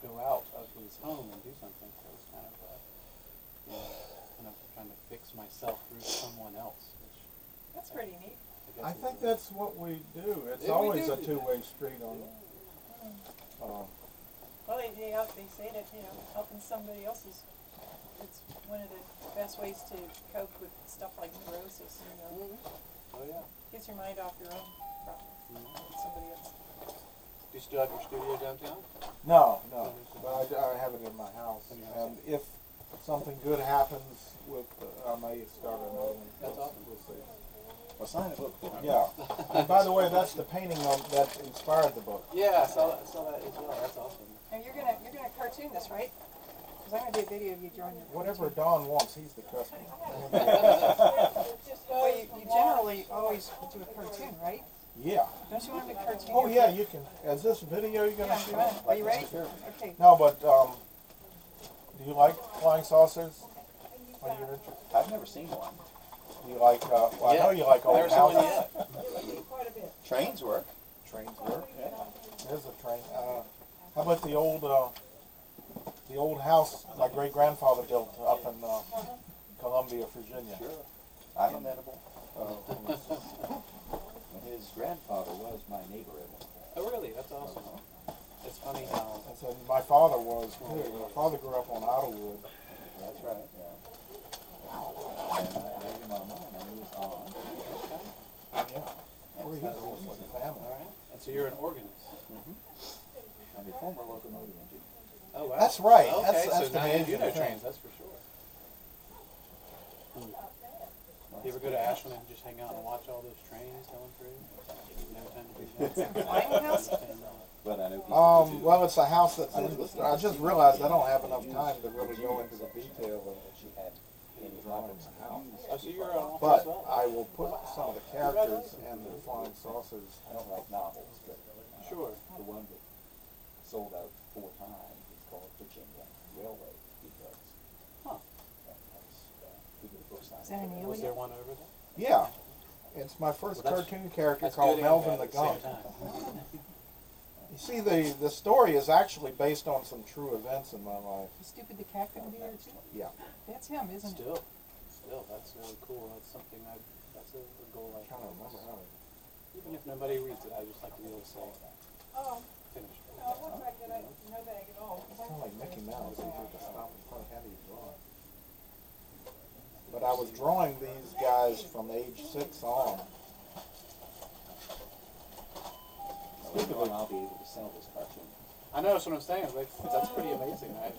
go out of his home and do something. So it's kind of, kind of trying to fix myself through someone else. Which That's pretty neat. I think that's what we do. It's Yeah, we always do a do two-way street on it. Well, they say that, helping somebody else it's one of the best ways to cope with stuff like neurosis, Oh yeah. Gets your mind off your own problems with somebody else. Do you still have your studio downtown? No, but I have it in my house. And if something good happens with, I may start another one. That's awesome. We'll see. Well, sign the book for me. Yeah. And by the way, that's the painting that inspired the book. Yeah, I saw that as well. That's awesome. And you're gonna cartoon this, right? Because I'm gonna do a video of you drawing your Whatever Don wants, he's the customer. Well, you generally always do a cartoon, right? Yeah. Don't you want to make a cartoon? Oh yeah, you can. Is this video you're gonna Yeah, shoot? go ahead. Are you ready? Okay. No, but do you like flying saucers? Are you interested? I've never seen one. Do you like? Well, I know you like old Never seen one houses. yet. Trains work. Trains work. There's a train. How about the old house my great grandfather built up in Columbia, Virginia? Sure. I'm amenable. His grandfather was my neighbor at one point. Oh really? That's awesome. It's funny how. I said my father was too. My father grew up on Idlewood. That's right, yeah. And I knew my mom, and he was on. Yeah. We're like a family. All right. And so you're an organist. I'm a former locomotive engineer. Oh wow. That's right. Okay, That's so the now you do amazing know thing. trains. That's for sure. You ever go to Ashland and just hang out and watch all those trains going through? No time to do that. Flying house? But I know people do. Well, it's a house that's in the. I just realized I don't have enough time to really go into the detail of drawing the house. Oh, so you're an But as well. I will put some of the characters and the flying saucers. I don't like novels, but Sure. the one that sold out 4 times is called Virginia Railway because Huh. that has who did the book sign. Is that an Was there alien? one over there? Yeah, it's my first Well, that's- cartoon character That's called good and Melvin bad the at the Gump. same time. You see, the story is actually based on some true events in my life. Is Stupid the Cat gonna be there too? Yeah, That's him, isn't it? Still, that's really cool. That's something that's a goal I I can't remember how. Even if nobody reads it, I just like to be able to say, finish. It's kind of like Mickey Mouse. You have to stop and think, how do you draw? But I was drawing these guys from age 6 on. Later on, I'll be able to sell this cartoon. I know, that's what I'm saying. Like, that's pretty amazing. I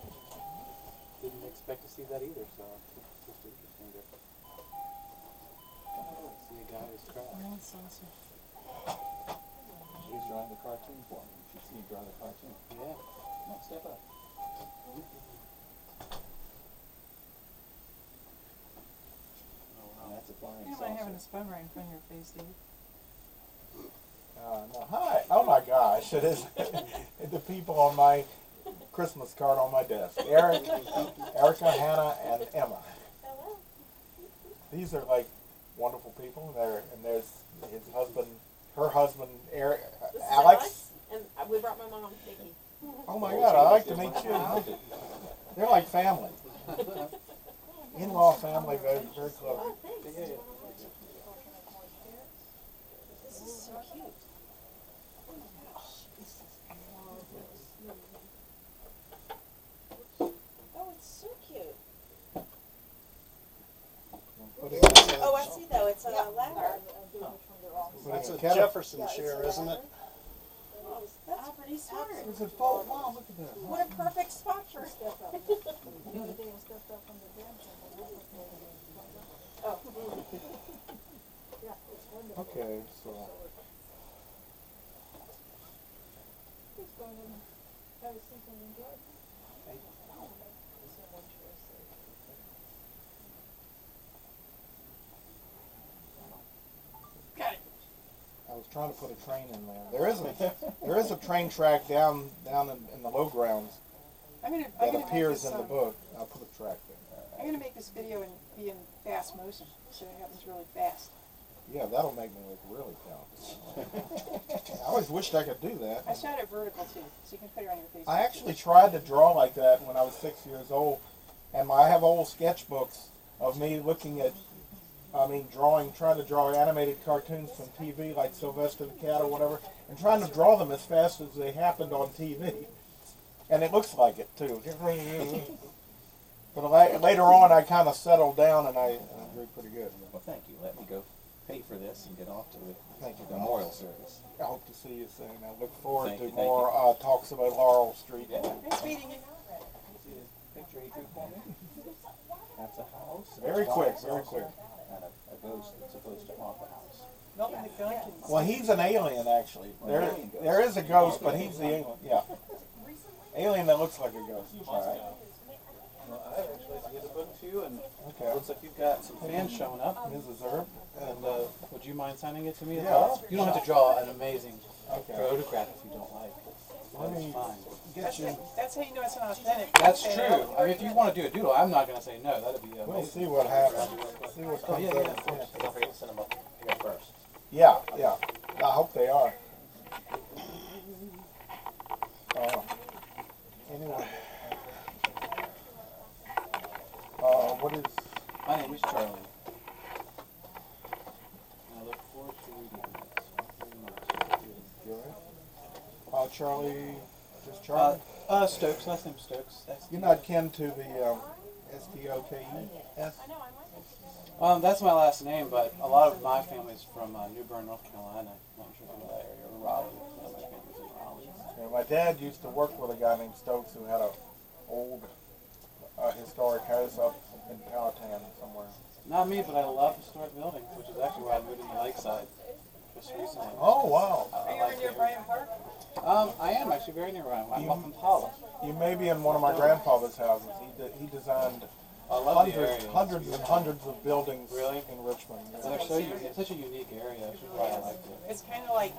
didn't expect to see that either, so it's just interesting to see a guy who's craft. That's awesome. He's drawing the cartoon for me. You should see him draw the cartoon. Yeah. Come on, step up. And that's a flying You don't mind having a spun right in front of your face, do you? No, hi. Oh my gosh, it is the people on my Christmas card on my desk. Erica, Hannah, and Emma. These are like wonderful people. And there's his husband, her husband, Eric, This is Alex. And we brought my mom, Vicky. Oh my God, I like to meet you. They're like family. In-law family, very, very close. Oh, thanks. This is so cute. Oh, it's so cute. Oh, I see though, it's a ladder. It's a Jefferson chair, isn't it? That's pretty smart. Is it full? Wow, look at that. What a perfect spot for it. Oh. Okay, so. Got it. I was trying to put a train in there. There is a train track down in the low grounds I'm that gonna appears make in this, the book. I'll put a track there. I'm gonna make this video and be in fast motion, so it happens really fast. Yeah, that'll make me look really talented. I always wished I could do that. I shot it vertical too, so you can put it on your face. I actually tried to draw like that when I was 6 years old, and I have old sketchbooks of me looking at, trying to draw animated cartoons from TV, like Sylvester the Cat or whatever, and trying to draw them as fast as they happened on TV. And it looks like it, too. But later on, I kind of settled down, and I drew pretty good. Well, thank you. Let me go pay for this and get off to the Thank you, memorial service. I hope to see you soon. I look forward Thank to you, more talks about Laurel Street. Yeah. Nice meeting you. See the picture he drew for me? That's a house. Very quick, very quick. And a ghost that's supposed to haunt the house. Melvin the Gunkins. Well, he's an alien, actually. There is a ghost, but he's the alien. Yeah. Alien that looks like a ghost. All right. Well, I actually like to get a book too, and Okay. looks like you've got some fans showing up. Mrs. Herb. And would you mind signing it to me as Yeah. well? You don't have to draw an amazing Okay. photograph if you don't like. Let That's me fine. get That's how you know it's an authentic. That's Say true. no. I mean, if you want to do a doodle, I'm not going to say no. That'd be amazing. We'll see what happens. See what Oh, comes yeah, of yeah, it. of course. Don't forget to send them up here first. Yeah, yeah. I hope they are. Anyway. What is... My name is Charlie. And I look forward to reading this. Charlie... Just Charlie? Stokes. Last name Stokes. You're not kin to the S-T-O-K-E-S? That's my last name, but a lot of my family's from New Bern, North Carolina. I'm not sure if you know that area. Or Raleigh. My family's in Raleigh. Yeah, my dad used to work with a guy named Stokes who had a old historic house up in Powhatan somewhere. Not me, but I love historic buildings, which is actually why I moved into Lakeside just recently. Oh, wow. Are you ever near Bryant Park? I am actually very near Ryan. I'm up in Paula. You may be in one of my grandfather's houses. He designed I love the area. hundreds and hundreds of buildings Really? in Richmond. And they're so it's such a unique area, which is why I liked it. It's kind of like,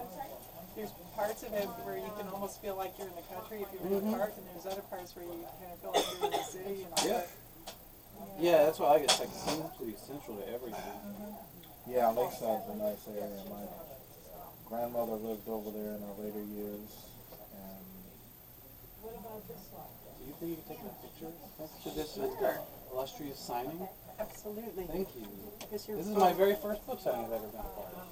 there's parts of it where you can almost feel like you're in the country if you're in the park, and there's other parts where you kind of feel like you're in the city. And all Yeah. that. Yeah, that's why I like it. It's like simply central to everything. Yeah, Lakeside's a nice area. My grandmother lived over there in her later years. And Do you think you can take a picture next to this illustrious signing? Absolutely. Thank you. Because you're This is my very first book signing I've ever been a part of.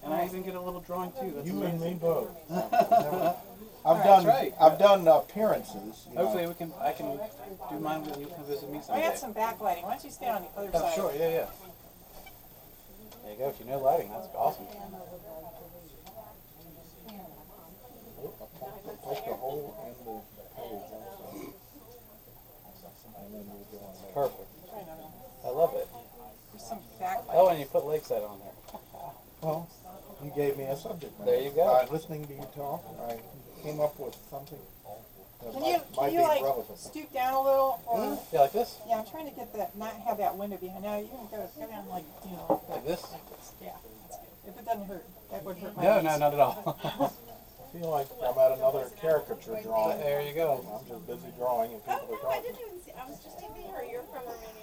And I even get a little drawing too. That's you and amazing. me both. That's right. I've done appearances. You know. Hopefully I can do mine when you come visit me I someday. got some backlighting. Why don't you stay on the other Oh, side? sure, yeah. There you go. If you know lighting, that's awesome. Take the whole and the page also. And then we'll go on there. Perfect. I love it. There's some backlighting. Oh, and you put Lakeside on there. Well, you gave me a subject matter. There you go. Listening to you talk, I came up with something that Can might you be like relevant. stoop down a little? Or, Yeah, like this? yeah, I'm trying to get that, not have that window behind. No, you can go down like, you know, Like this? yeah, that's good. If it doesn't hurt, that would hurt my No, knees. no, not at all. I feel like I'm at another caricature drawing. There you go. I'm just busy drawing and people Oh, are no, I talking. didn't even see, I was just thinking her, you're from Romania.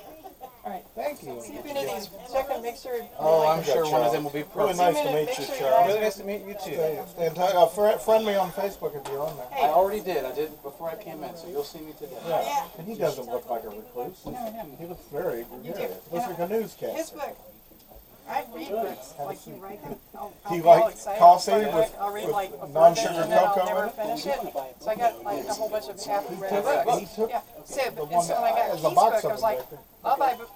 All right. Thank you. See if any of these, check and make sure. Oh, I'm got sure one of Charles. them will be Really perfect. nice to Minute, meet make you, sure Charles. Really nice to meet you too. Stay in touch. Friend me on Facebook if you're on there. I already did. I did before I came in, so you'll see me today. Yeah. And he doesn't look like a recluse. No, no. He looks very You do. gregarious. Looks like a His newscaster. book. I read books like you write them. Do you be all like excited. coffee I'll with- I'll read with like a third non-sugar and then I'll cocoa never in it? finish it. So I got like a whole bunch of half-read He books. took Yeah. So, the and one so when I got that Keith's has a box book, I of was them like, back there.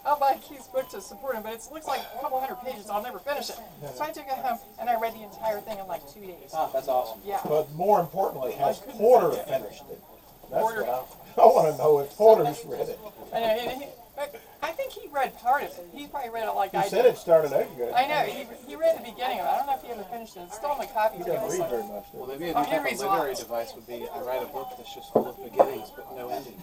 I'll buy Keith's book to support him, but it looks like a couple hundred pages. I'll never finish it. So I took it home and I read the entire thing in like 2 days. Ah, that's awesome. Yeah. But more importantly, has Porter finished it? That's Porter. what I want to know if Porter's read it. And I think he read part of it. He probably read it like He I said did. it started out good. I know. He read the beginning of it. I don't know if he ever finished it. It's still in my copy. He too. doesn't read very much. Well, does he? maybe a Oh, new he type of reads literary lots. device would be I write a book that's just full of beginnings but no endings.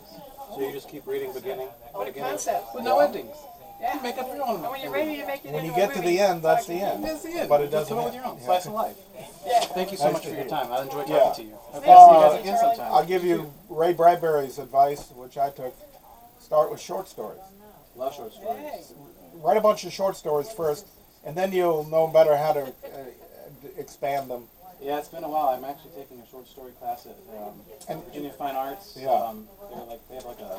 So you just keep reading beginning, What a beginning, concept. with no endings. Yeah. You make up your own. And when you're ready to make it When you into a get to movie, the end, that's the talk to end. me. That's the end. But it Just doesn't come up with end. your own Yeah. slice of life. Yeah. Thank you so Nice much to for your hear. time. I enjoyed Yeah. talking to you. Hope Thank to see you you. guys again sometime. I'll give you Ray Bradbury's advice, which I took. Start with short stories. Love short stories. Hey. Write a bunch of short stories first, and then you'll know better how to expand them. Yeah, it's been a while. I'm actually taking a short story class at Virginia Fine Arts. Yeah. They have like a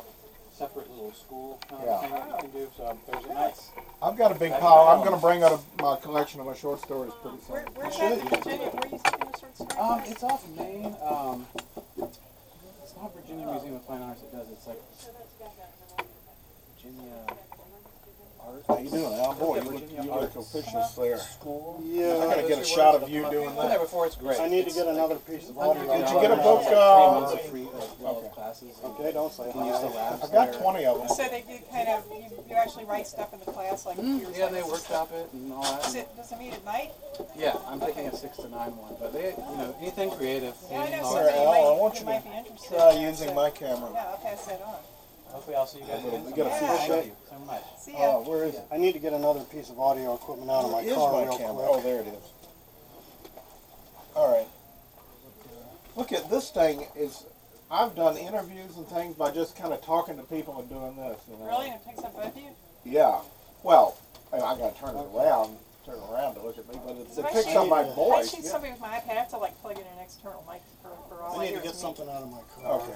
separate little school kind Yeah. of thing that you can do. So Thursday nights. I've got a big pile. I'm going to bring out my collection of my short stories pretty soon. Where's that in Virginia? Where are you taking the short story? It's off Main. It's not Virginia Museum of Fine Arts. It does. It's like Virginia Art. How you doing, Al? Boy, Virginia you look Arts officious there. School. Yeah, I got to get a shot of you doing Been there that. before. It's great. I need to get another piece of audio. Did you get a book? 3 months of free Okay. classes. Okay, don't say You can use the hi. labs I've got there. 20 of them. So they do kind of, you actually write stuff in the class, like computer Yeah, they science and workshop it and all that. Does it meet at night? Yeah, I'm taking a 6 to 9 one, but they, anything creative. Yeah, I know all somebody that. Al, I want who you might to be interested. Try in that, using so- my camera. Yeah, I'll pass that on. Hopefully I'll see you guys again. We got a Yeah. few Thank you so much. See ya. Oh, where is it? I need to get another piece of audio equipment out of my Where is car my real camera? quick. Oh, there it is. All right. Look at this thing. I've done interviews and things by just kind of talking to people and doing this. You know? Really? And it picks up both of you? Yeah. Well, I got to turn around to look at me, but it picks up my I voice. shoot Yeah. somebody with my iPad. I have to like plug in an external mic for all I need hear to get is me. something out of my car. Okay.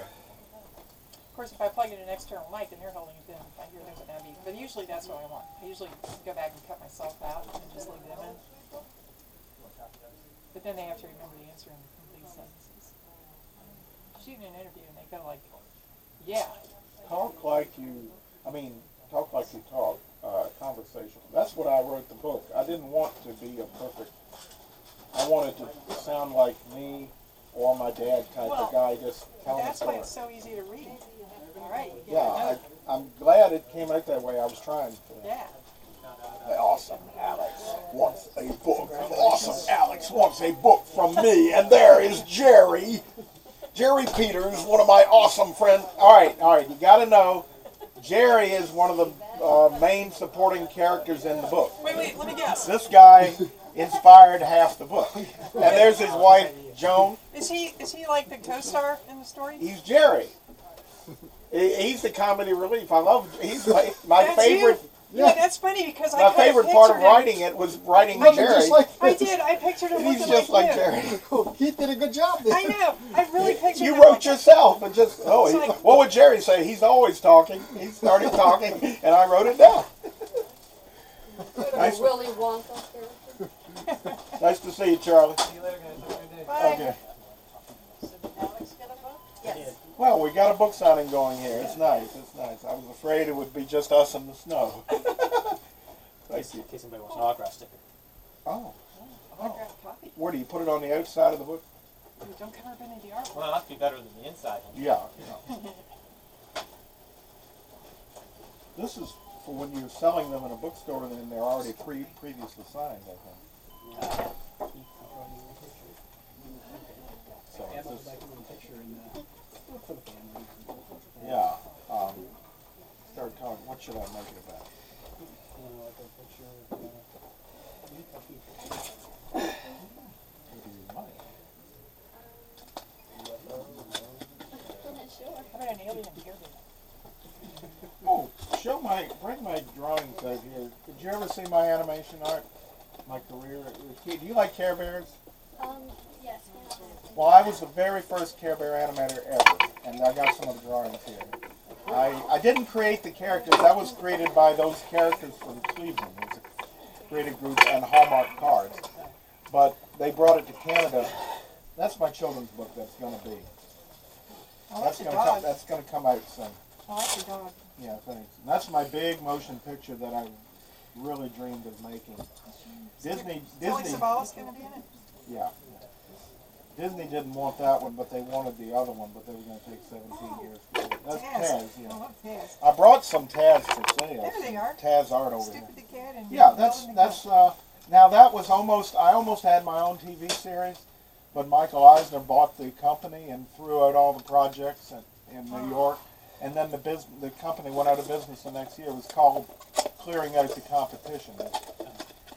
Of course, if I plug in an external mic and they're holding it, then I hear them with that. But usually that's what I want. I usually go back and cut myself out and just leave them in. But then they have to remember to answer in complete sentences. Shooting an interview and they go like, yeah. Talk like you talk. Conversational. That's what I wrote the book. I didn't want to be a perfect. I wanted to sound like me or my dad type of guy, just telling the That's why story. it's so easy to read. All right. You get Yeah, a note. I'm glad it came out that way. I was trying to. Yeah. Awesome Alex wants a book. Awesome Alex wants a book from me. And there is Jerry. Jerry Peters, one of my awesome friends. All right. You got to know, Jerry is one of the main supporting characters in the book. Wait, let me guess. This guy inspired half the book. And there's his wife, Joan. Is he like the co-star in the story? He's Jerry. He's the comedy relief. He's my That's favorite. you? Yeah, that's funny because I My kind favorite of part of pictured him. writing it was writing Looking Jerry. just like I did. I pictured him He's looking just like you. Jerry. He did a good job there. I know. I really pictured You him wrote like yourself, and just It's like- what would Jerry say? He's always talking. He started talking, and I wrote it down. Nice, Willy Wonka character. nice to see you, Charlie. See you later, guys. Have a good day. Bye. Okay. So did Alex get a book? Yes. Well, we got a book signing going here. It's nice. It's nice. I was afraid it would be just us in the snow. Thank you. In case anybody wants an autograph sticker. Oh, Autographed copy. where do you put it on the outside of the book? Ooh, don't cover up any of the art. Well, that'd be better than the inside. Yeah. This is for when you're selling them in a bookstore and they're already previously signed, I think. So it's just, yeah. Start talking. What should I make it about? Maybe your money. How about an alien here? Oh, bring my drawings out here. Did you ever see my animation art? My career? Do you like Care Bears? Yes. Well, I was the very first Care Bear animator ever, and I got some of the drawings here. I didn't create the characters. That was created by those characters from Cleveland. It was a creative group and Hallmark Cards. But they brought it to Canada. That's my children's book that's going to be. I like the dog. That's going to come out soon. I like the dog. Yeah, thanks. And that's my big motion picture that I really dreamed of making. Kelly Disney, Savalas going to be in it? yeah. Disney didn't want that one, but they wanted the other one, but they were going to take 17 years to do it. That's Taz, I yeah. love Taz. I brought some Taz for sale. There they are. Taz art over here. Stupid the cat and Yeah, Melvin the that's cat. now that was I almost had my own TV series, but Michael Eisner bought the company and threw out all the projects in New York, and then the company went out of business the next year. It was called Clearing Out the Competition.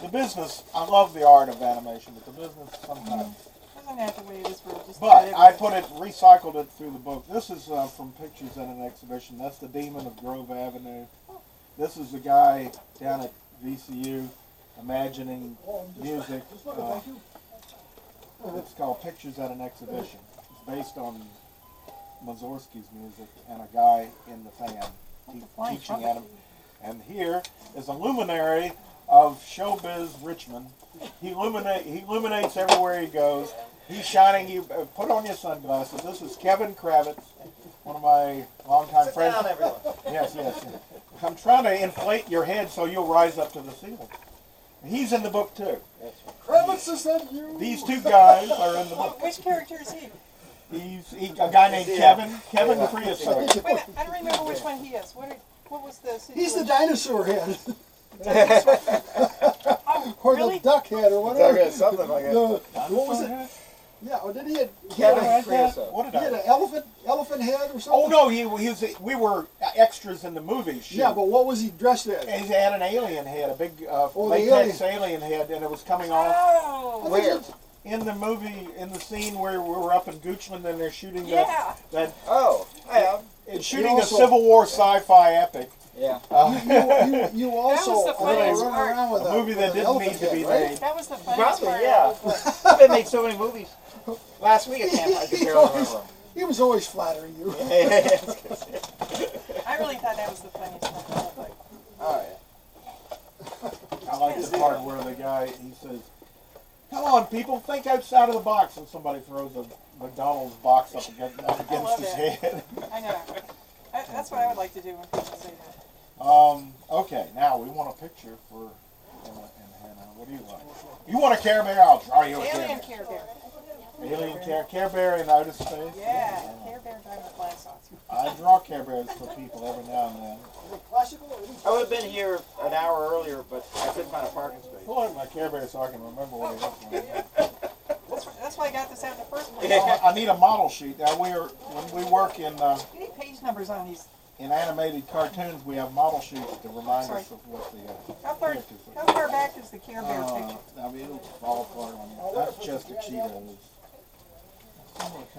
The business, I love the art of animation, but the business sometimes. Isn't that the way it is for just But about I everything? recycled it through the book. This is from pictures at an exhibition. That's the Demon of Grove Avenue. This is the guy down at VCU. imagining music. It's called Pictures at an Exhibition. It's based on Mussorgsky's music and a guy in the fan teaching at him. And here is a luminary of showbiz Richmond. He illuminates everywhere he goes. He's shining. You put on your sunglasses. This is Kevin Kravitz, one of my longtime friends. Sit down, everyone. Yes. I'm trying to inflate your head so you'll rise up to the ceiling. He's in the book too. Kravitz, is that you? These two guys are in the book. Which character is he? He's a guy named Kevin Creosote. Wait, I don't remember which one he is. What was the situation? He's the dinosaur head. Oh, Or really? the duck head, or whatever. Something like that. What was it? Yeah, or did he had Kevin Creosote. What did he had an elephant head or something? Oh no, we were extras in the movie. Shoot. Yeah, but what was he dressed as? He had an alien head, a big the latex alien head, and it was coming off Oh, Where? in the movie, in the scene where we were up in Goochland and they're shooting yeah. that Oh, yeah. it's shooting also- a Civil War sci-fi epic. Yeah. You also was the funniest running part. around with A movie that with an didn't elephant need to head, be right? made. That was the funniest Probably, part. yeah. I've been made so many movies. Last week I can barely remember He was always flattering you. them. I really thought that was the funniest part of the whole thing. Oh, yeah. I like the part where the guy, he says, "Come on, people, think outside of the box," and somebody throws a McDonald's box up against his head. I know. That's what I would like to do when people say that. Okay, now we want a picture for Emma and Hannah. What do you want? You want a Care Bear? I'll draw you a Alien Care Care Bear. Bear. Alien Care Bear in outer space? Yeah, Care Bear driving a glass saucer. I draw Care Bears for people every now and then. I would have been here an hour earlier, but I couldn't find a parking space. Pull out my Care Bear so I can remember what he looks like. That's why I got this out in the first place. I need a model sheet. Now when we work in You need page numbers on these. animated cartoons, we have model sheets to remind Sorry. us of what the How far back is the Care Bear picture? I mean, it'll fall apart on you. That's just a Cheetos.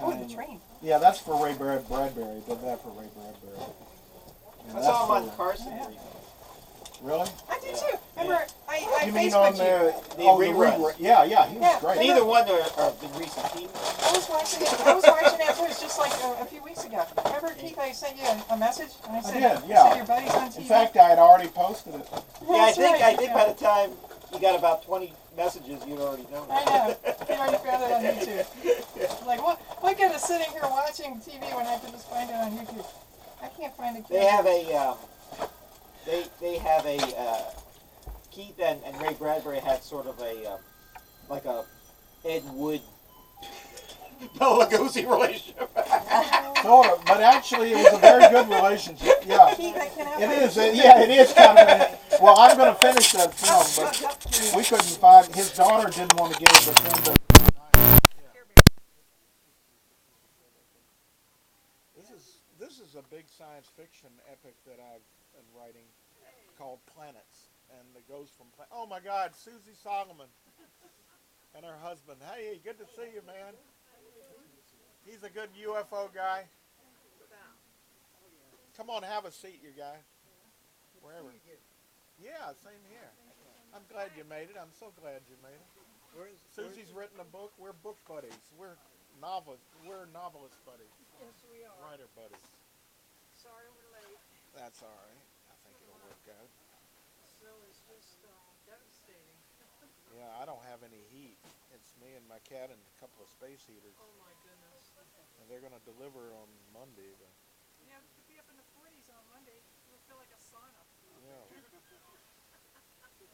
Oh, the train. Yeah, that's for Ray Bradbury. Did that for Ray Bradbury. And I saw him for- on Carson. Really? I did too. Remember, I You mean on Facebooked you. the reruns. Yeah, he was Yeah. great. Neither one are the recent TV. I was watching that too. It's just like a few weeks ago. Remember, Keith, I sent you a message? And I said, did, yeah. I said your buddy's on TV. In fact, I had already posted it. Yeah, I That's think right. by the time you got about 20 messages, you'd already known I it. know. You already found it on YouTube. Like, what good is sitting here watching TV when I can just find it on YouTube? I can't find it. They have a, they have a, Keith and Ray Bradbury had sort of a, like a Ed Wood, Bela Lugosi relationship. Sort of, but actually, it was a very good relationship. Yeah, Keith, I cannot it find is. It is kind of. Well, I'm going to finish that film, but we couldn't find. His daughter didn't want to get it, but then This is a big science fiction epic that I've been writing called Planets, and it goes from oh my God, Susie Solomon and her husband. Hey, good to see you, man. He's a good UFO guy. Come on, have a seat, you guy. Wherever. Yeah, same here. I'm glad you made it. I'm so glad you made it. Susie's written a book. We're book buddies. We're novelists. We're novelist buddies. Yes, we are. Writer buddies. Sorry we're late. That's all right. I think it'll work out. Snow is just devastating. Yeah, I don't have any heat. It's me and my cat and a couple of space heaters. Oh my goodness. And they're going to deliver on Monday. But Yeah, it could be up in the 40s on Monday. It'll feel like a sauna. yeah.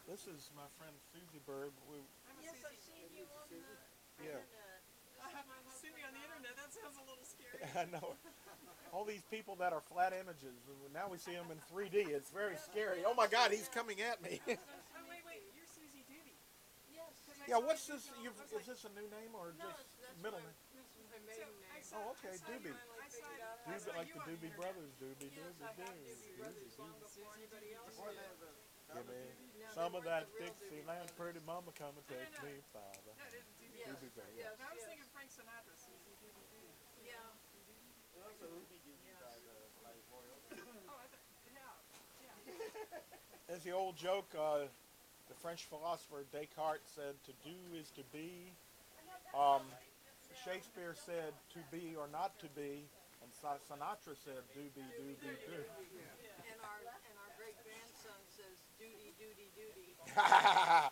This is my friend Susie Bird. Yes, I've seen you on the Yeah. internet. See me on the internet. That sounds a little scary. I know. All these people that are flat images. Now we see them in 3D. It's very scary. Oh my God, he's coming at me. Oh, wait. You're Susie Doobie. Yes. Yeah, what's this? Is this a new name or No, just that's middle my, name? this is my maiden name. Oh, okay, Doobie. Doobie, like the Doobie Brothers. Doobie, Doobie, Anybody else? Give me some of that Dixieland, pretty mama, come and take me, father. Doobie Brothers. Yes, I was yes. thinking Frank Sinatra, Susie Doobie. Yeah. Oh, I thought, yeah. There's the old joke, the French philosopher Descartes said, "To do is to be." Shakespeare said, "To be or not to be," and Sinatra said, "Do be, do be, do." And our great grandson says, duty, duty, duty. I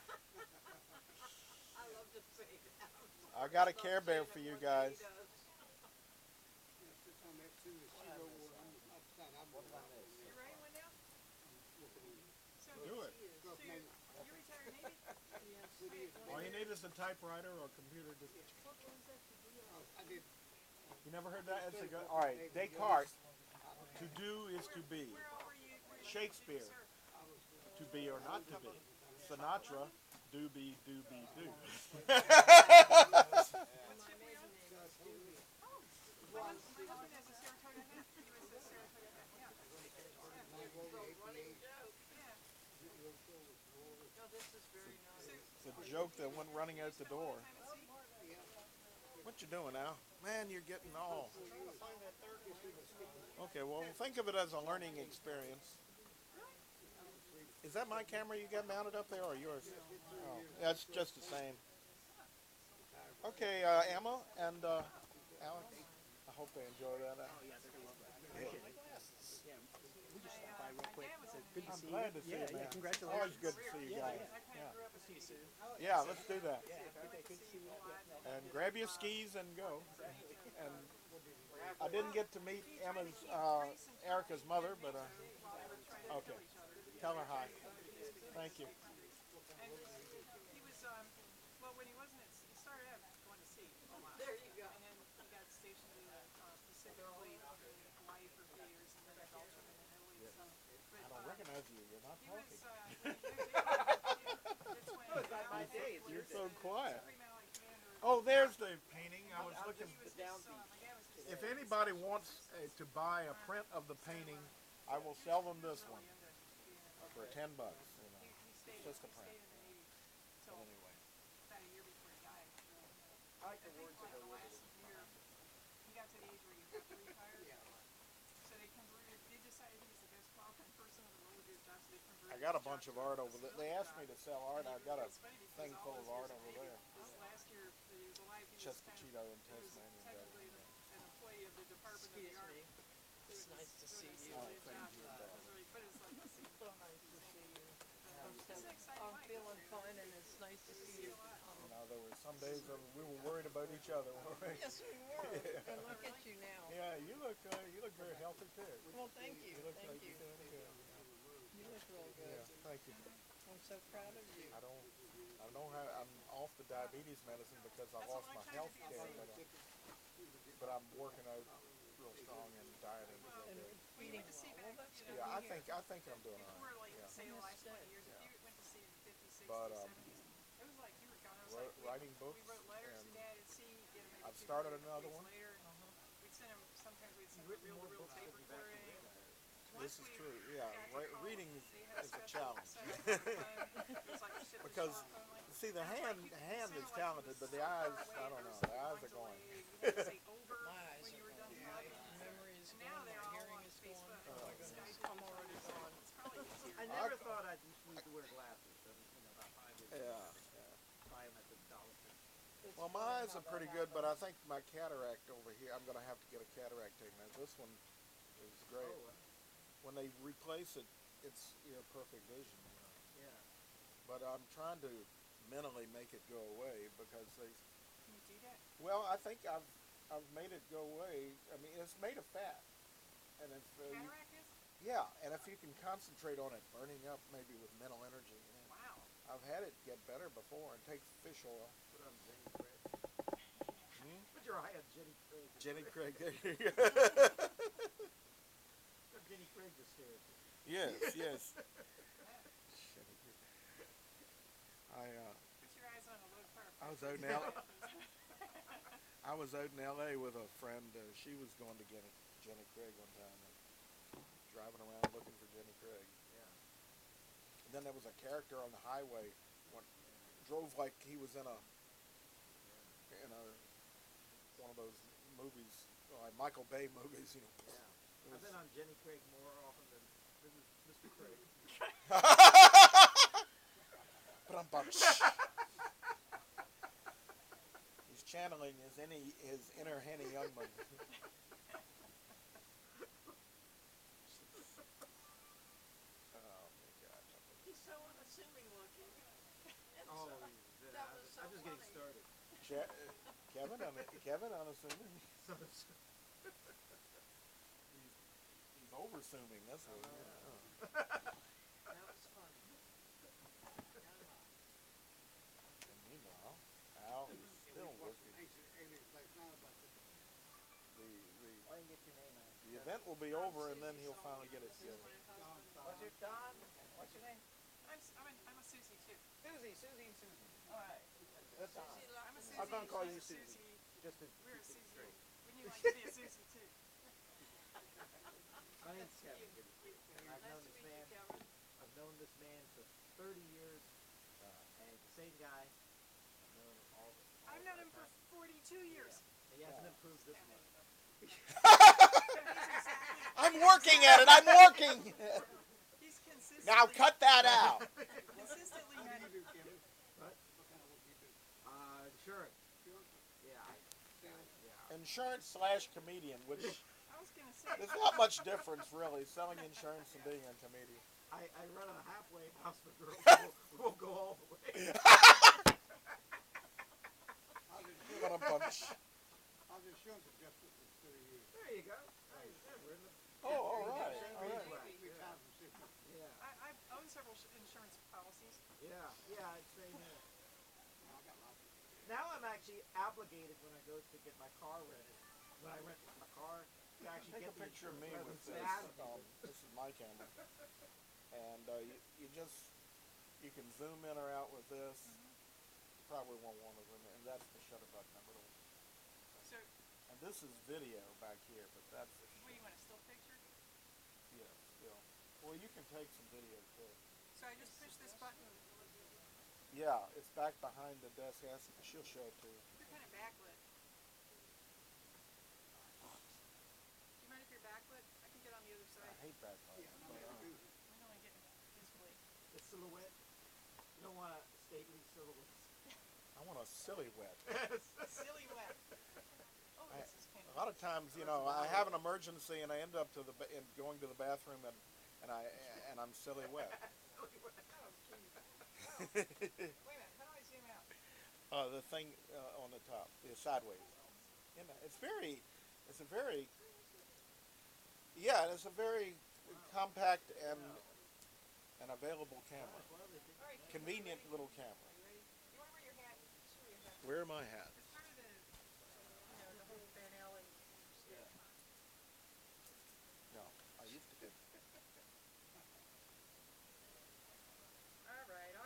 I love to say that. got a Care Bear for you guys. You writing one down? So Do it. So you're retired Navy? Yes. All you need is a typewriter or a computer. You never heard that? That's a good. All right, Descartes. To do is to be. Shakespeare. To be or not to be. Sinatra. Do be, do be, do. My maiden name is Dewey. My husband has a Saratoga hat. He was a Saratoga hat. Yeah. Running joke. Yeah. No, this is very nice. It's a joke that went running out the door. What you doing now? Man, you're getting all. Okay, well, think of it as a learning experience. Is that my camera you got mounted up there or yours? Oh, yeah, it's just the same. Okay, Emma and Alex, I hope they enjoy that. I'm glad to see you, man. Congratulations. Always good to see you guys. Yeah, let's do that. And grab your skis and go. And I didn't get to meet Emma's, Erica's mother, but okay. Tell her hi. Thank you. And he was, well, when he wasn't at, he started out going to sea a lot. There you go. And then he got stationed in the Pacific Fleet in Hawaii for a few years, and then Belgium and then Italy. So, but, I don't recognize you. You're not he was, talking. You're so quiet. Oh, there's the painting. I was looking. If anybody wants to buy a print of the painting, I will sell them this one for $10. You know, it's just a print. But anyway. About a year before he died. I like the words of the last year, he got to the age where you have to retire. So they converted. They decided he was the best qualified person in the world to do his job. So they converted. I got a bunch of art over there. They asked me to sell art. I've got a thing full of art over there. This last year that he was alive, he was Chespachito in he was Tasmania. technically an employee of the Department of the Army. It's nice to see you. Oh, thank you. But it's like this. So nice to see you. It's an exciting I'm life. feeling fine, and it's nice to see you. You know, there were some days when we were worried about each other. Weren't we? Yes, we were. And look at you now. Yeah, you look very healthy too. Well, thank you. You look Thank like you. you're doing good. You look real good. Yeah, thank you. I'm so proud of you. I don't have. I'm off the diabetes medicine because I lost my health care, but I'm working out real strong and dieting. And eating all that stuff. Yeah, I think I'm doing all We're right. like, Yeah. say the last 20 years, if you went to sea in the 50s, 60s, But, 70s, it was like you were gone. It was like Writing we books wrote letters and to Dad at sea, get him maybe I've 2 started weeks another one. later. We'd send him, sometimes we'd send him reel-to-reel tape recording. This is true. Yeah, reading is a challenge. Because Because see, the hand is talented, but the eyes, I don't know. The eyes are going. My eyes are gone. My memory is gone. My hearing is gone. Oh my goodness. I'm already gone. I never thought I'd need to wear glasses. About 5 years ago. Yeah. Buy them at the Dollar Tree. Well, my eyes are pretty good, but I think my cataract over here, I'm going to have to get a cataract taken out. This one is great. When they replace it, it's perfect vision. You know. Yeah. But I'm trying to mentally make it go away because they. Can you do that? Well, I think I've made it go away. I mean, it's made of fat, and if Cataract is? yeah, and if you can concentrate on it burning up, maybe with mental energy. Yeah. Wow. I've had it get better before and take fish oil. Put on Jenny Craig. Put your eye on Jenny Craig. Jenny Craig, there you go. Jenny Craig just scared you. Yes. Put your eyes on a low carb. I was out in L. I was out in L.A. with a friend. She was going to get Jenny Craig one time, and driving around looking for Jenny Craig. Yeah. And then there was a character on the highway, drove like he was in a one of those movies, like Michael Bay movies. You know. Yeah. I've been on Jenny Craig more often than Mr. Craig. He's channeling his inner Henny Youngman. Oh my God! He's so unassuming looking. Oh, That was so I'm just getting funny. started. Kevin unassuming. He's over-assuming. That's what. That was funny. And meanwhile, Al is still working. Why didn't you get your name out? The event will be over, and then he'll finally get it This is together. my husband. What's your Don? What's your name? I'm a Susie too. Susie. All right. That's Don. Susie I'm a Luckman. Susie. I'm gonna call you she's a Susie. Just to We're a keep it Susie. straight. Wouldn't you like to be a Susie too? My name's Kevin. I've Nice known to this meet you, man. Kevin. I've known this man for 30 years, and the same guy. I've known him all. I've known him for 42 years. He hasn't improved this much. I'm working at it. I'm working. He's consistently. Now cut that out. Consistently had Insurance. Yeah. Insurance/comedian, which I was gonna say. there's not much difference really selling insurance and being a comedian. I run a halfway house for girls. We won't go all the way. What a bunch. There you go. We're in the, Oh, all right. yeah. I own several insurance policies. Yeah, I'd say that. Now I'm actually obligated when I go to get my car rented. When I rent my car, to actually Take get a the picture of me insurance. with this. This is my camera, and you can zoom in or out with this. You probably won't want to zoom in, and that's the shutter button. That little. So, And this is video back here, but that's the. what do you want, a still picture? Yeah, still. Well, you can take some video too. So I just push this button. Yeah, it's back behind the desk. She'll show it to you. You're kind of backlit. Do you mind if you're backlit? I can get on the other I side. hate backlight. We don't want to get visibly. The silhouette. You don't want a stately silhouette. I want a silly wet. Silly wet. Oh, this is kind A lot of times, I have an emergency and I end up going to the bathroom and I'm silly wet. Wait a minute, how do I zoom out? The thing on the top, the sideways. It's a very compact and available camera. Convenient little camera. You ready? You want to wear your hat? Show your hat. Wear my hat. It's part of the whole Van Allen shit. No, I used to do. All right.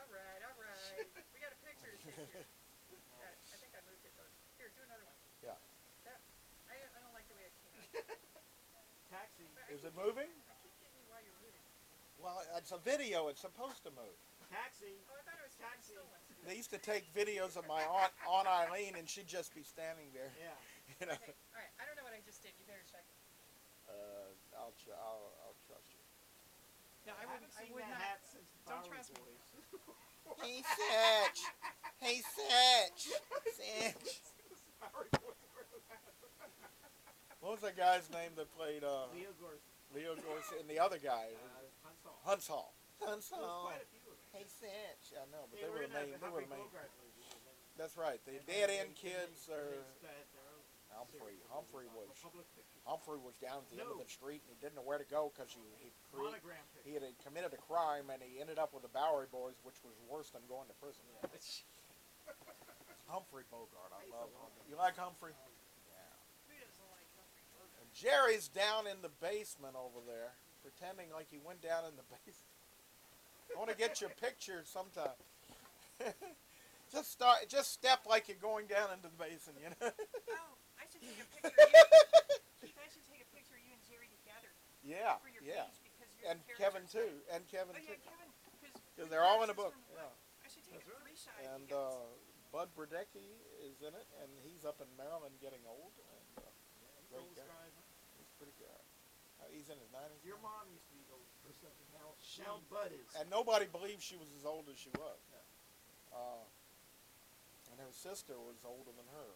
We got a picture to take here. I think I moved it though. Here, do another one. Yeah. I don't like the way it came out. Taxi. Is it moving? I keep getting you while you're moving. Well, it's a video. It's supposed to move. Taxi. Oh, I thought it was Taxi. still one. They used to take videos of my aunt Eileen, and she'd just be standing there. Yeah. Okay, all right. I don't know what I just did. You better check it. I'll trust you. No, I haven't seen would that not. hat since the Don't Bowery trust me. Boys. Hey, Satch. Hey, Satch. Satch. Bowery Boys wear those hats. What was that guy's name that played Leo Gorski. Leo Gorski and the other guy? Hunts Hall. Hunts There was Hall. quite a few of them. Hey, Satch. I know, but They they were were in the that main. They were Humphrey the main. Bogart movie. And then That's right. The they Dead had End their Kids own- are. they had their own Humphrey series. was. Public picture. Humphrey was down at the end of No. the street and he didn't know where to go because he Monogram picture. had committed a crime and he ended up with the Bowery Boys, which was worse than going to prison. Humphrey Bogart, I love him. You like Humphrey? Yeah. Who doesn't like Humphrey Bogart? And Jerry's down in the basement over there, pretending like he went down in the basement. I want to get your picture sometime. Just step like you're going down into the basin, you know. Oh, I should take a picture of you. Keith, I should take a picture of you and Jerry together Yeah, for your yeah. page because your And Kevin characters- too, and Kevin Oh yeah, too, Kevin, because they're all in a book. from Yeah. I should take a three-shot. And Bud Burdecki is in it, and he's up in Maryland getting old. And great Old guy. guy, huh? He's pretty good. He's in his 90s. Your mom used to be old or something. Now Bud is. And nobody believes she was as old as she was. and her sister was older than her,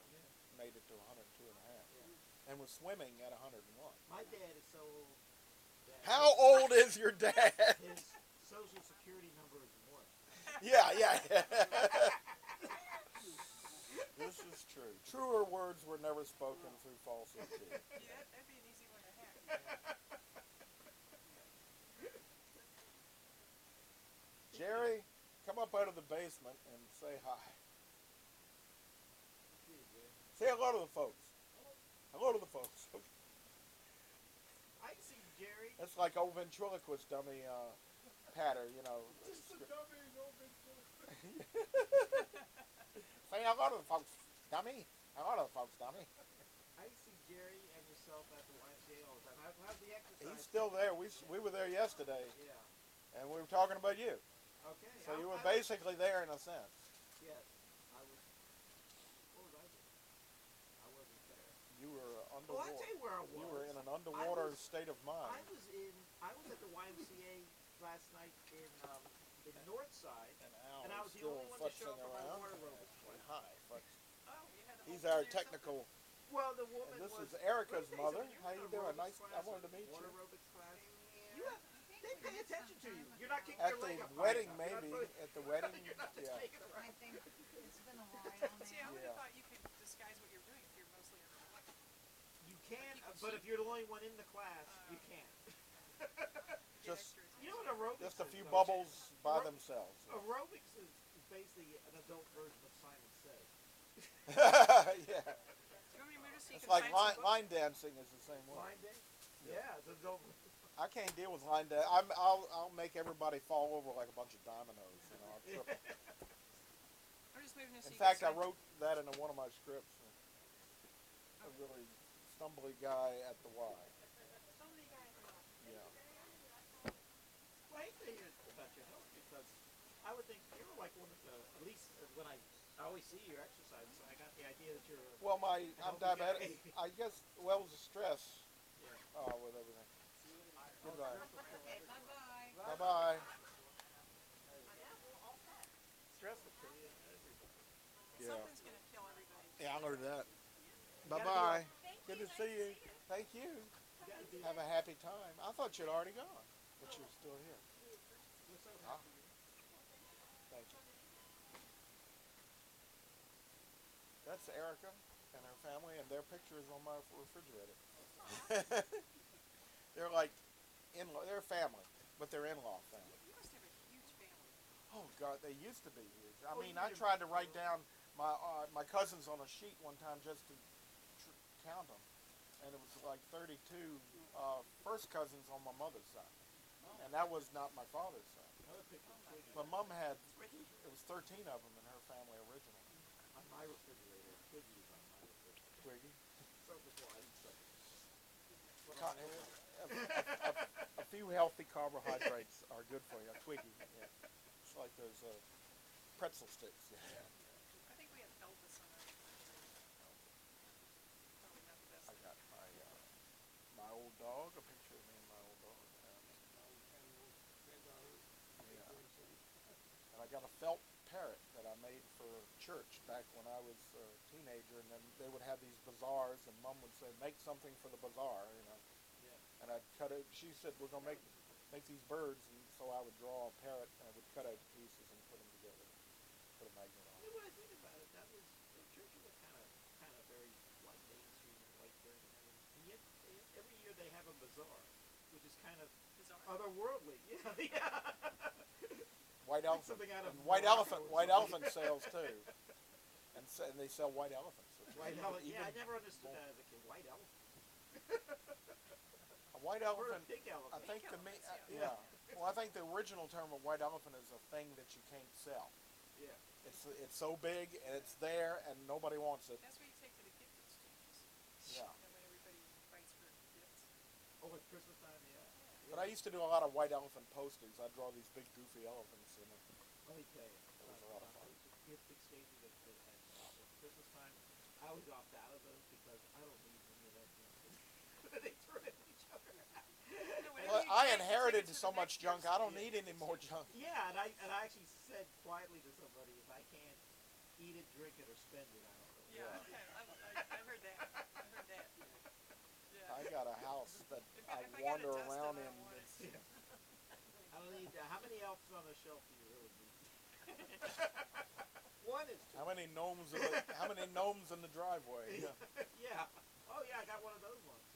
made it to 102 and a half, and was swimming at 101. My dad is so old. That How old is your dad? his social security number is 1. Yeah. This is true. Truer words were never spoken through falsehood. Yeah, that'd be an easy one to hack. Jerry, come up out of the basement and say hi. Say hello to the folks. Hello to the folks. I see Jerry. That's like old ventriloquist dummy patter, you know. Say hello to the folks, dummy. Hello to the folks, dummy. I see Jerry and yourself at the YMCA all the time. How's the exercise? He's still there. We were there yesterday, Yeah. and we were talking about you. Okay. So you were basically there in a sense. Yes. I was. What was I doing? I wasn't there. You were Well, underwater. I'll tell you where I was. You were in an underwater I was- state of mind. I was at the YMCA last night in Northside, And and I Al was is the only still one to show futzing up for my around. water aerobics class. Hi, Futz. Oh, you had the He's whole our thing or something? technical. Well, the woman And this was. is Erica's What mother. day is it? How you When doing? aerobics Nice. I class wanted to or meet water you. aerobics class. They pay attention to you. You're not kicking At your leg the up wedding, high enough. maybe. You're not, At the wedding, you're not just yeah. taking it right. think it's been a while now. See, I would Yeah. have thought you could disguise what you're doing if you're mostly underwater. You can, but if you're the only one in the class, you can't. Get Just- extra attention. You know what aerobics Just a is, few though? bubbles by Aer- themselves. Aerobics is basically an adult version of Simon Says. Yeah. Do you want me to move this so you It's can like sign line, some books? line dancing is the same way. Line day? Yeah, it's adult. I can't deal with line dance. I'll make everybody fall over like a bunch of dominoes. You know, I'll trip 'em. I'm just moving this so In you can fact, I sign. wrote that into one of my scripts. A really stumbly guy at the Y. Yeah. Well, I hate to hear about your health because I would think you're like one of the, at least when I always see your exercise, I got the idea that you're. Well, I'm healthy diabetic. guy. I guess, well, it was the stress Yeah. with everything. Goodbye. Bye-bye. Bye-bye. Stress will kill you. Everybody. Yeah. Something's going to kill everybody. Yeah, I learned that. gotta do Bye-bye. Thank Good you, to nice see to you. see you. Thank you. You gotta do Have a happy time. I thought you'd already gone, but you're still here. We're so Ah. happy. Thank you. That's Erica and her family, and their picture is on my refrigerator. They're like they're family, but they're in-law family. You must have a huge family. Oh God, they used to be huge. I Oh, mean, you I did. tried to write down my cousins on a sheet one time just to count them, and it was like 32 first cousins on my mother's side, and that was not my father's side. Another picture of Twiggy My mom had it was 13 of them in her family originally. on my refrigerator. Twiggy is on my refrigerator. Twiggy. So before I eat something. A few healthy carbohydrates are good for you. A Twiggy, yeah. It's like those pretzel sticks. Yeah. I think we have Elvis on our refrigerator. Probably not the best. I got my old dog, a picture of me and my old dog. And I got a felt parrot that I made for church back when I was a teenager, and then they would have these bazaars, and Mom would say, "Make something for the bazaar," you know. Yeah. And I'd cut it. She said, "We're gonna make these birds," and so I would draw a parrot, and I would cut out pieces and put them together, put a magnet on. You know what I think about it? That was the churches are kind of very white mainstream and white bread and everything. And yet every year they have a bazaar, which is kind of Bizarre. otherworldly. Yeah. White elephant. something out of And white Morocco elephant. or White something. elephant sales too. And they sell white elephants. It's White elephant. Yeah, I even never understood that as a kid. White elephant. a white I've heard elephant. of pig elephant. I think to me, elephants, yeah. Well, I think the original term of white elephant is a thing that you can't sell. Yeah. It's so big and it's there and nobody wants it. That's what you take to the gift exchanges. Yeah. And when everybody fights for gifts. Oh, it's Christmas time. Yeah. But I used to do a lot of white elephant posters. I'd draw these big goofy elephants in it. Let me tell you. It was a lot of fun. Gift exchanges at Christmas time. I always opt out of those because I don't need any of that junk. They throw it at each other. No, whatever Well, you I take, you take rid of so much junk. I don't need any more junk. Yeah, and I actually said quietly to somebody, if I can't eat it, drink it, or spend it, I don't know. Yeah, okay. I heard that. I heard that. Yeah. I got a house that If I I got wander a dust around of it, in. I want it. I don't need. How many elves on a shelf do you really need? One is too. How many gnomes in the driveway? Yeah. Yeah. Oh yeah, I got one of those ones.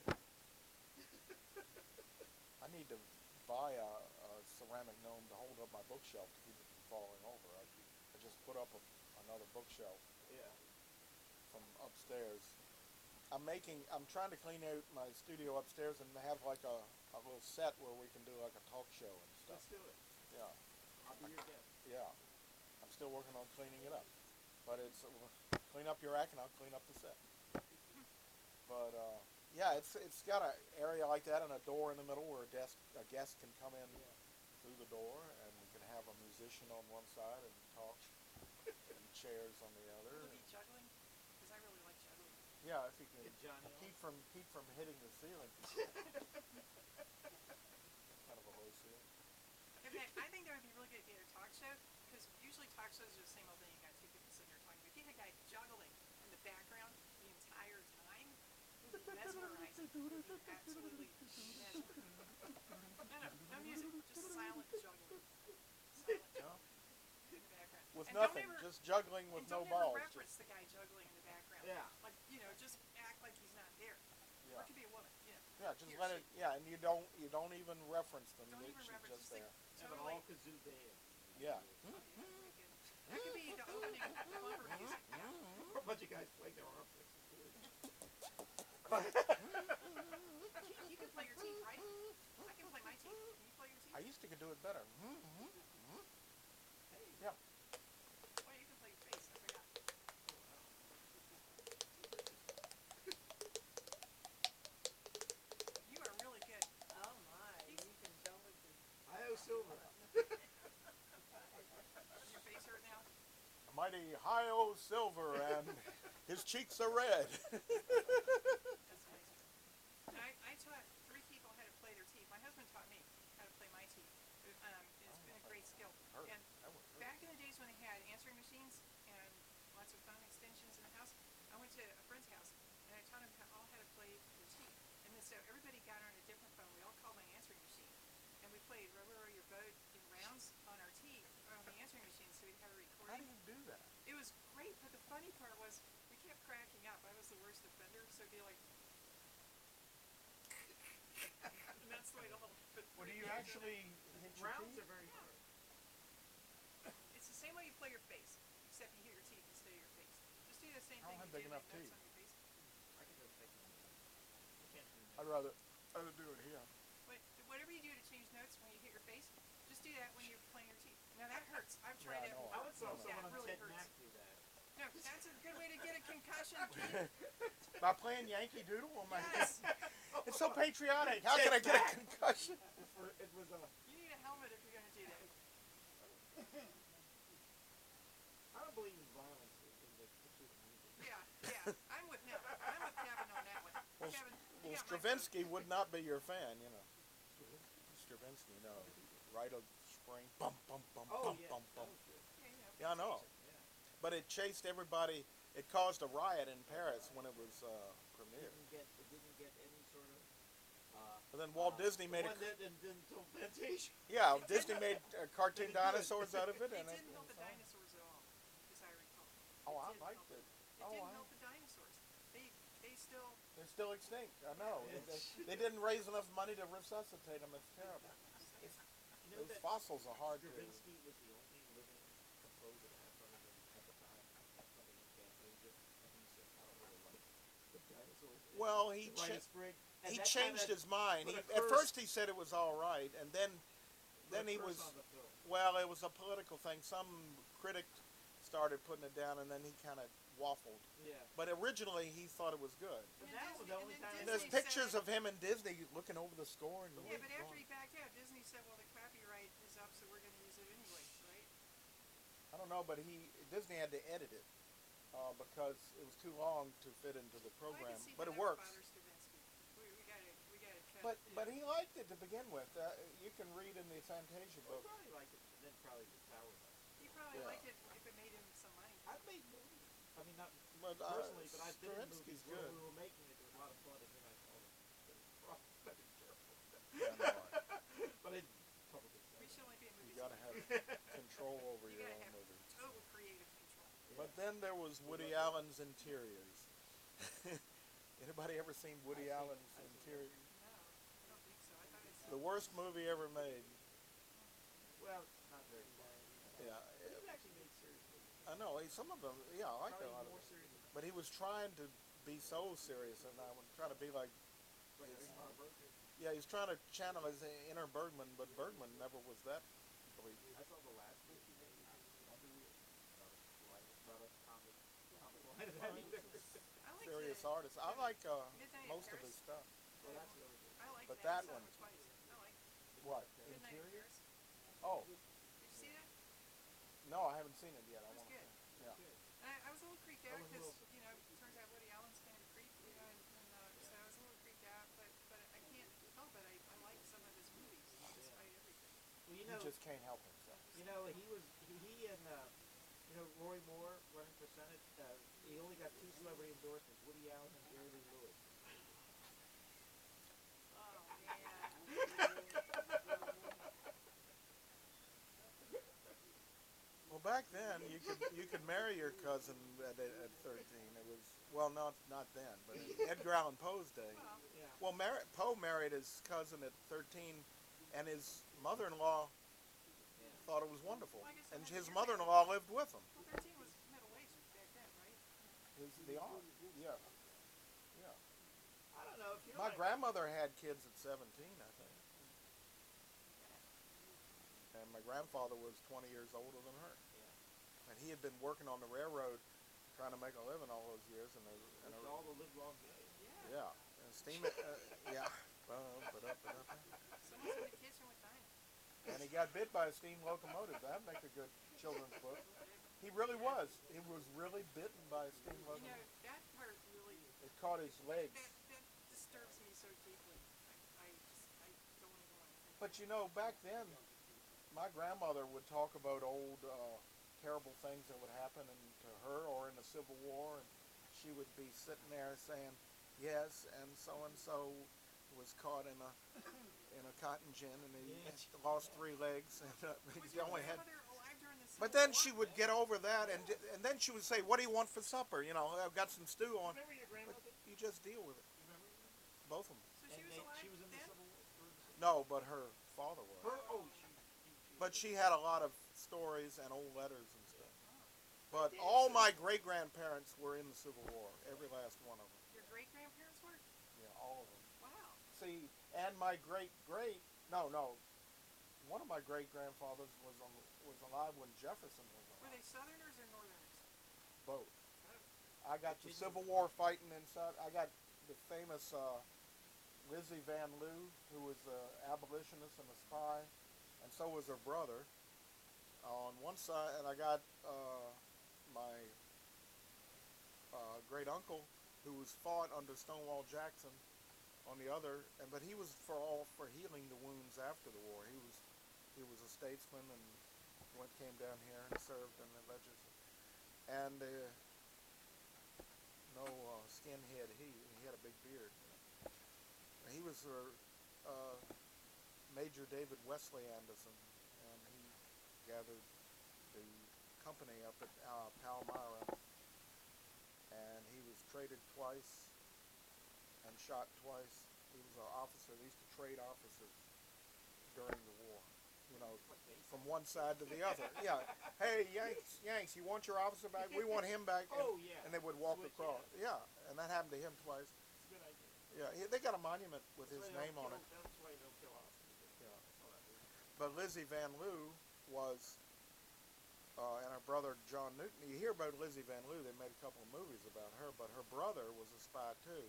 I need to buy a ceramic gnome to hold up my bookshelf to keep it from falling over. I just put up another bookshelf Yeah. from upstairs. I'm trying to clean out my studio upstairs and have like a little set where we can do like a talk show and stuff. Let's do it. Yeah. I'll be your guest. Yeah. I'm still working on cleaning it up. But it's clean up your act and I'll clean up the set. But yeah, it's got an area like that and a door in the middle where a guest can come in through the door, and we can have a musician on one side and talk, and chairs on the other. Will it be juggling? Because I really like juggling. Yeah, if you can Get Johnny keep from hitting the ceiling. Kind of a low ceiling. In fact, I think that would be really good if you had a talk show, because usually talk shows are the same old thing. You got two people sitting there talking. But if you had a guy juggling in the background the entire time, it would be mesmerizing. It would be absolutely mesmerizing. No music, just silent juggling. Silent No? in the background. With And nothing, don't ever, just juggling with and no don't balls. ever reference the guy juggling in the background. Yeah. Like, just act like he's not there. Or Yeah. it could be a woman, Yeah, just he or let she. it. Yeah, and you don't even reference them. Don't even She's reference, just just there. like, Have an totally. all kazoo band. Yeah. That could be the opening bumper music. Yeah. Or a bunch of guys play their armpits. You can play your teeth, right? I can play my teeth. Can you play your teeth? I used to could do it better. Yeah. Oh, you can play your face. I forgot. You are really good. Oh my, you can tell it. I owe silver. Does your face hurt now? A mighty Hi-O Silver, and his cheeks are red. That's amazing. And I taught 3 people how to play their teeth. My husband taught me how to play my teeth. It's been a great skill. Hurt. And That would hurt. back in the days when they had answering machines and lots of phone extensions in the house, I went to a friend's house and I taught them all how to play their teeth. And then so everybody got on a different phone. We all called my answering machine. And we played Row Row Your Boat in rounds on our teeth, on the answering machine, so we'd have a How recording. do you do that? It was great, but the funny part was we kept cracking up. I was the worst offender, so it'd be like, and that's the way the whole. Well, do you actually hit your Rounds teeth? are very hard. It's the same way you play your face, except you hit your teeth instead of your face. Just do the same I thing. don't have you big do enough with notes teeth. on your face. I can do it fake. I can't do that. I'd rather do it here. But whatever you do to change notes when you hit your face, just do that when you're playing your teeth. Now that hurts. I've tried Yeah, I it. know. I would saw Yeah, someone it on really Ted hurts. Mack do that. No, that's a good way to get a concussion. By playing Yankee Doodle on my Yes. It's so patriotic. How can I get a concussion? It was a. You need a helmet if you're going to do that. I don't believe in violence in the pursuit of music. Yeah. I'm with Kevin. I'm with Kevin on that one. Well, Kevin, well, you got my Stravinsky would not be your fan, you know. Stravinsky, no. Rite of Spring. Bum, bum, bum, Oh bum, yeah. bum, bum. That was good. vote. Yeah, I know. Yeah. But it chased everybody. It caused a riot in Paris when it was premiered. It didn't get any sort of. But then Walt Disney made one a... that didn't until Fantasia. Yeah, Disney made cartoon dinosaurs out of it. They And didn't help the dinosaurs at all, as I recall. Oh, I didn't liked help it. It Oh, didn't I- help the dinosaurs. They still. They're still extinct. I know. They didn't raise enough money to resuscitate them. It's terrible. You know Those that fossils are hard to... Stravinsky was the only living composer that had front of him at the time. Something in Fantasia, and he said, I don't really like the dinosaurs. Well, he The Rite of Spring. And he that changed kinda his mind. put a At curse- first he said it was all right, and then put a he curse was... on the film. Well, it was a political thing. Some critic started putting it down, and then he kind of waffled. Yeah. But originally he thought it was good. But And that was the only Disney- time. And Disney there's said- pictures of him and Disney looking over the score. And Yeah, but after he backed out, Disney said, "Well, the copyright is up, so we're going to use it anyway, right?" I don't know, but Disney had to edit it because it was too long to fit into the Well, I program. can see But how it that would works. bother Stravinsky. We got to cut But he liked it to begin with. You can read in the Fantasia Well, book. he probably liked it, and then probably the sour though. He probably Yeah. liked it if it made him some money. I've made movies. I mean, not But personally, but I've been in Stravinsky's movies where good. we were making it. There was a lot of fun, and then I saw the problem. I didn't care for it. Yeah, no, But it publicly We said. should only be in you movies. gotta have control over You your gotta own have movie. total creative control. But then there was Woody Allen's Interiors. Anybody ever seen Woody Allen's Interiors? No, I don't think so. I thought it's. The worst movie ever made. Well, it's not very fun. Yeah, But he's actually made serious movies. I know. Some of them, yeah, I like a Probably lot of more them. serious than But he was trying to be so serious, and I was trying to be like, Ingmar Bergman. yeah, he's trying to channel his inner Bergman, but Bergman never was that bleak. I saw the last movie he made, Wonder Wheel. Not a comic line of that either. I like Serious the artist. I like Midnight in most of Paris. his stuff. Well, that's really good. I like But that. that I saw one- it twice. I like What? Midnight in Interiors? Paris. Oh, Did you see that? no, I haven't seen it yet. I It was want to. good. Yeah. And I was a little creeped out Owen because Wilson. you know it turns out Woody Allen's kind of a creep, you know, and so I was a little creeped out. But I can't help it. I like some of his movies despite everything. Well, He just can't help himself. he and Roy Moore running for Senate. He only got 2 celebrity endorsements: Woody Allen and Jerry Lee Lewis. Oh man. Well, back then you could marry your cousin at 13. It was not then, but in Edgar Allan Poe's day. Yeah. Well, Poe married his cousin at 13, and his mother-in-law thought it was wonderful, Well, I guess and I'm his here. mother-in-law lived with him. Well, 13 was middle aged back then, right? The aunt, yeah. I don't know if you know. My grandmother had kids at 17, I think. And my grandfather was 20 years older than her. And he had been working on the railroad trying to make a living all those years. And all the live long days. Yeah. yeah, and steam yeah. Someone's in the kitchen with Dinah. And he got bit by a steam locomotive. That'd make a good children's book. He really was. He was really bitten by a steam You know, locomotive. that part really, It caught his legs. that disturbs me so deeply. I don't even want to think. But you know, back then, my grandmother would talk about old terrible things that would happen to her or in the Civil War, and she would be sitting there saying, yes, and so was caught in a cotton gin, and he lost 3 legs, and Was he your only had. grandmother alive during the Civil But then War? she would get over that, and then she would say, "What do you want for supper? You know, I've got some stew on." Remember your But grandmother? you just deal with it, Remember? both of them. So she was alive She was in the then? Civil War. No, but her father was. But she had a lot of stories and old letters and stuff. But all my great-grandparents were in the Civil War, every last one of them. Your great grandparents were? Yeah, all of them. Wow. See, and my one of my great-grandfathers was alive when Jefferson was Were alive. they Southerners or Northerners? Both. I got the Civil War fighting inside. I got the famous Lizzie Van Lew, who was an abolitionist and a spy, and so was her brother on one side, and I got my great uncle, who was fought under Stonewall Jackson, on the other, but he was for healing the wounds after the war. He was a statesman and came down here and served in the legislature, and no skinhead. He had a big beard. He was Major David Wesley Anderson, and he gathered the company up at Palmyra, and he was traded twice and shot twice. He was an officer. They used to trade officers during the war, you know, from one side to the other. Yeah. Hey, Yanks, you want your officer back? We want him back. And, Oh, yeah. And they would walk Switch, across. Yeah, and that happened to him twice. It's a good idea. Yeah, they got a monument with his That's why they name don't on it. kill- That's why they don't kill officers. Yeah. Oh, that movie. But Lizzie Van Lew was, and her brother John Newton. You hear about Lizzie Van Lew, they made a couple of movies about her, but her brother was a spy too,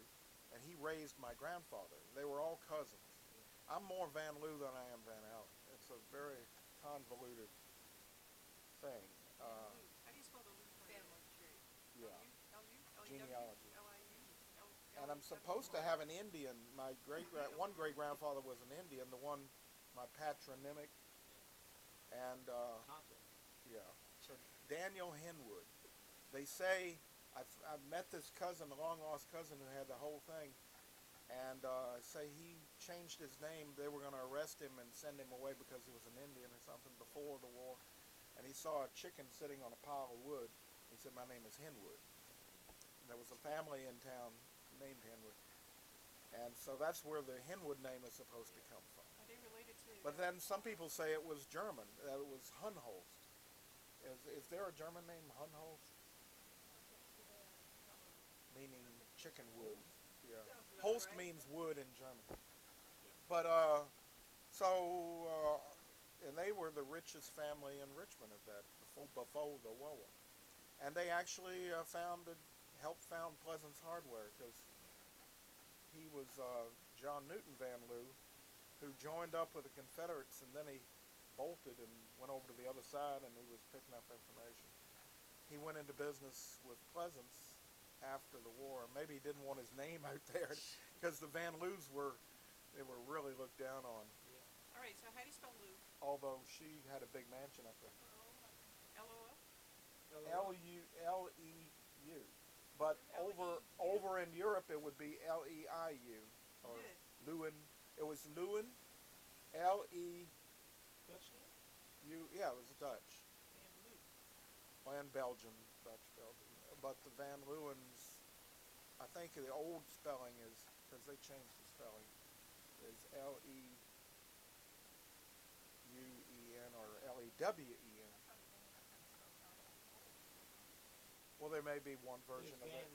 and he raised my grandfather. They were all cousins. I'm more Van Lew than I am Van Allen. It's a very convoluted thing. How do you spell the Lew family tree? Yeah. L-U? Genealogy. L-I-U? and I'm supposed to have an Indian. My one great grandfather was an Indian, the one, my patronymic, and yeah. So Daniel Henwood. They say I've met this cousin, a long lost cousin, who had the whole thing, and say he changed his name. They were going to arrest him and send him away because he was an Indian or something before the war, and he saw a chicken sitting on a pile of wood. He said, "My name is Henwood." And there was a family in town named Henwood, and so that's where the Henwood name is supposed to come from. Are they related to? But then some people say it was German. That it was Hunholst. Is there a German name, Hunholst? Meaning chicken wood. Yeah. Holst means wood in German. But and they were the richest family in Richmond at that before the war. And they actually helped found Pleasance Hardware, because he was John Newton Van Lew, who joined up with the Confederates, and then he bolted and went over to the other side, and he was picking up information. He went into business with Pleasance after the war. Maybe he didn't want his name out there, because the Van Lews were really looked down on. All right. So how do you spell Lou? Although she had a big mansion up there. L-O-L? L-U-L-E-U. But over in Europe it would be L-E-I-U. Or Lewin. It was Lewin. L-E. Dutch name? Yeah, it was Dutch. Van Loo. And Belgian. Dutch Belgian. But the Van Lewens, I think the old spelling is, because they changed the spelling, is L-E-U-E-N or L-E-W-E-N. Well, there may be one version of it.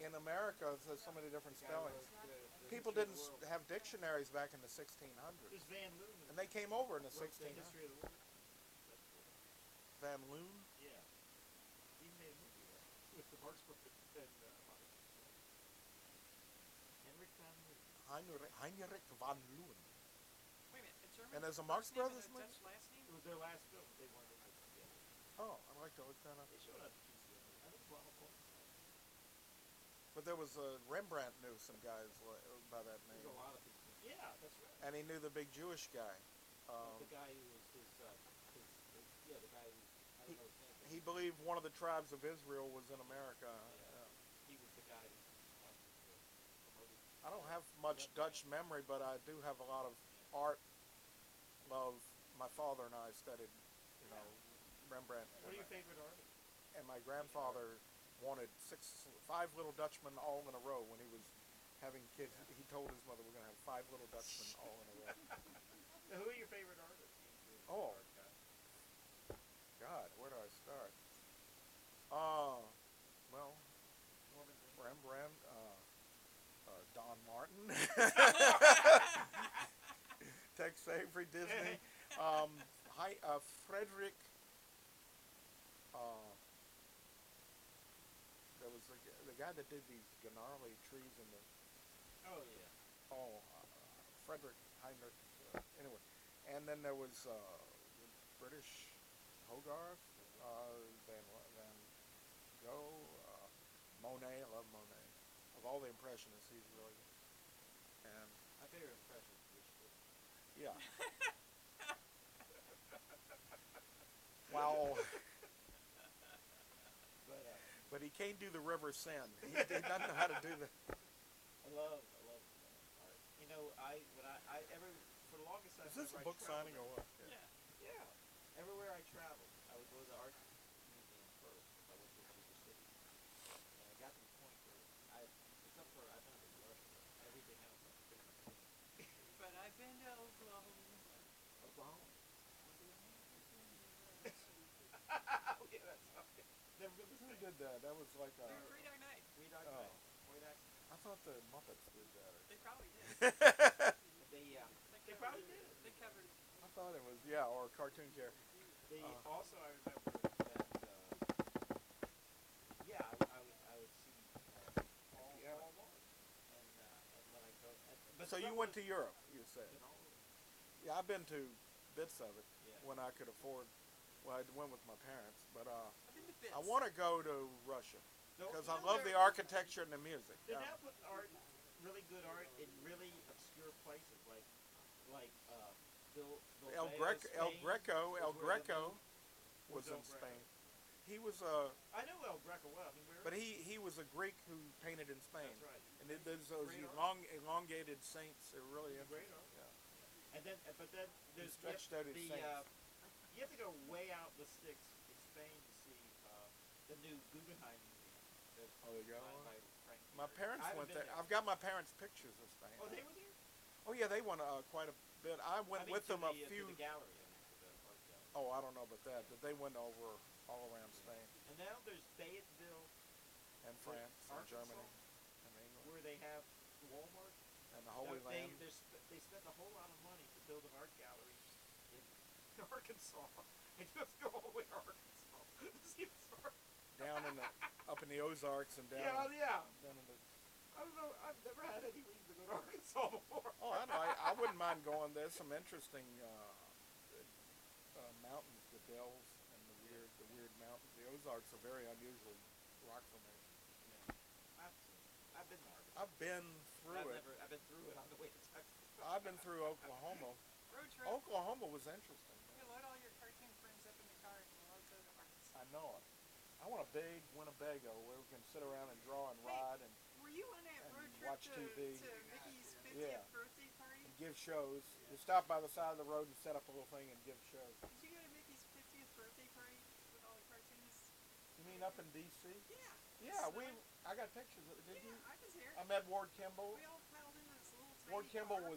In America, there's so many different spellings. People didn't have dictionaries back in the 1600s. There's Van Loon. And they came over in the wrote the 1600s. history of the world. Van Loon? Yeah. He made a movie with the Marx Brothers and Henrik Van Loon. Heinrich van Loon. Wait a minute. A German And there's a first Marx name and Brothers a movie? Dutch last name? It was their last film. They wanted to make it together. Oh, I'd like to look that up. They showed up at PCA. I think Ronald Colton. But there was Rembrandt knew some guys by that name. There's a lot of people. Yeah, that's right. And he knew the big Jewish guy. The guy who was the guy who, I don't know his name. He believed one of the tribes of Israel was in America. He was the guy who promoted. I don't have much Dutch memory, but I do have a lot of art love. My father and I studied, Rembrandt. What are your favorite artists? And my grandfather wanted 5 little Dutchmen all in a row when he was having kids. He told his mother, "We're going to have 5 little Dutchmen all in a row." Now, who are your favorite artists? Oh, God, where do I start? Well, Rembrandt, Don Martin, Tex Avery, Disney, Frederick. There was the guy that did these gnarly trees in the. Oh yeah. Frederick Heinrich. Anyway, and then there was the British Hogarth, Van Gogh, Monet. I love Monet. Of all the Impressionists, he's really good. And My favorite impression is Richmond. yeah. Wow. But he can't do the River Seine. He doesn't know how to do the. I love art. For the longest time. Is this a book signing or what? Yeah. Everywhere I traveled, I would go to the art museum first if I went to a bigger city. And I got to the point where except for I've never been to Russia, but everything else I've been to. But I've been to Oklahoma. Oklahoma. Yeah, that's okay. Never been to Who Spain. did that? That was like a. Three Dog Night. Three Dog Oh. Night. White accent. I thought the Muppets did that. They probably did. They probably did. They covered it. I thought it was or a cartoon character. Also, I remember that. I would see all along, and when I go. But So you went to Europe, you said? all over. Yeah, I've been to bits of it Yeah. when I could afford. Well, I went with my parents, but I've been to Bits. I want to go to Russia. because I love the architecture and the music. They now put art, really good art, in really obscure places, like El Greco was in Spain. He was I know El Greco well. I mean, but he was a Greek who painted in Spain. That's right. And there's those Great art. elongated saints. They're really Great interesting. art. Yeah. And then, but then there's stretched out his saints. you have to go way out the sticks in Spain to see the new Guggenheim Museum. Oh, there you go. By Frank My Gehry. parents I haven't went been there. I've got my parents' pictures of Spain. Oh, they were there? Oh yeah, they went quite a bit. I went with them a few. To the gallery, to the art gallery. Oh, I don't know about that, but they went over all around Spain And now there's Fayetteville, and France and Arkansas, Germany and England where they have Walmart. and the Holy Land. They spent a whole lot of money to build an art gallery in Arkansas. And you have to go all the way to Arkansas to see this art. Down in up in the Ozarks and down. Yeah. Down in the. I don't know. I've never had any reason to go to Arkansas before. Oh, I know. I wouldn't mind going. There's some interesting mountains, the Dells and the weird mountains. The Ozarks are very unusual rock formation. I've been to Arkansas. I've been through it. I've been through it on the way to Texas. I've been through Oklahoma. Road trip. Oklahoma was interesting. You load all your cartoon frames up in the car and you'll all go to Arkansas. I know it. I want a big Winnebago where we can sit around and draw and ride and Were you on that and road trip watch to TV. Mickey's 50th Yeah. birthday party? give shows. You stop by the side of the road and set up a little thing and give shows. Did you go to Mickey's 50th birthday party with all the cartoonists? You mean up in D.C.? Yeah. Yeah, So I got pictures of it. Did yeah, you? I was here. I met Ward Kimball. We all piled in this little tiny Ward Kimball car. was